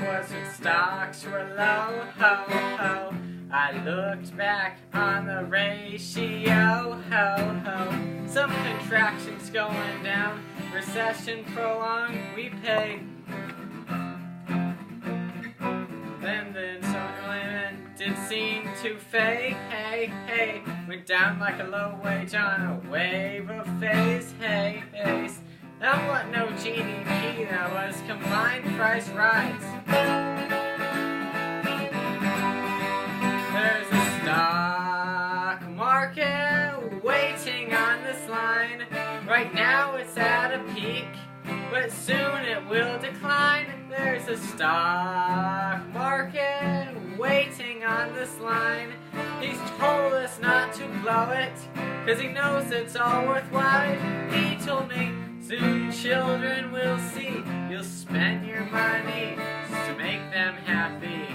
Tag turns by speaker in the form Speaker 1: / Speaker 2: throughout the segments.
Speaker 1: was when stocks were low, ho, ho. I looked back on the ratio, ho, ho. Some contractions going down, recession prolonged, we pay. Then the unemployment did seem to fade, hey, hey. Went down like a low wage on a wave of phase, hey, hey. That wasn't no GDP, that was combined price rise. There's a stock market waiting on this line. Right now it's at a peak, but soon it will decline. There's a stock market waiting on this line. He's told us not to blow it, 'cause he knows it's all worthwhile. He told me, soon children will see, you'll spend your money to make them happy.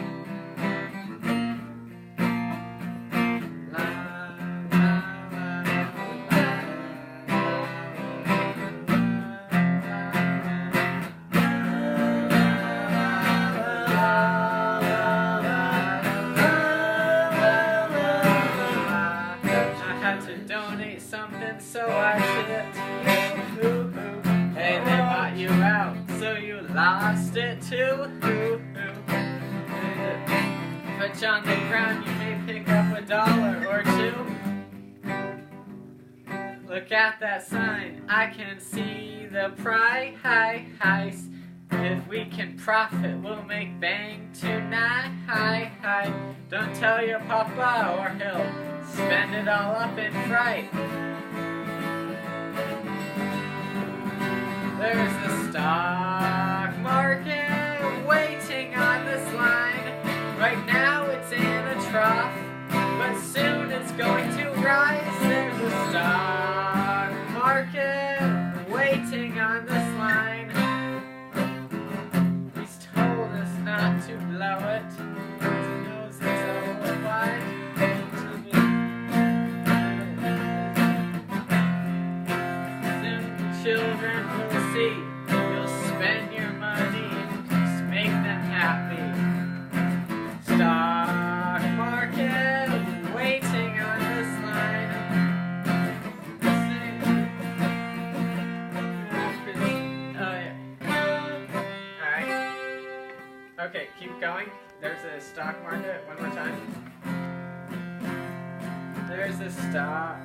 Speaker 1: I had to donate something, so I did. Hey, they bought you out, so you lost it too. Put you on the ground, you may pick up $1 or $2. Look at that sign, I can see the price. If we can profit, we'll make bang tonight. Don't tell your papa or he'll spend it all up in fright. There's the stock market waiting on this line. Right now it's in a trough, but soon it's going to rise. There's a stock market waiting on this line. He's told us not to blow it, 'cause he knows it's overwide. Soon the children will see, you'll spend your money to make them happy. Stock market waiting on this line. Oh yeah. Alright. Okay, keep going. There's a stock market one more time. There's a stock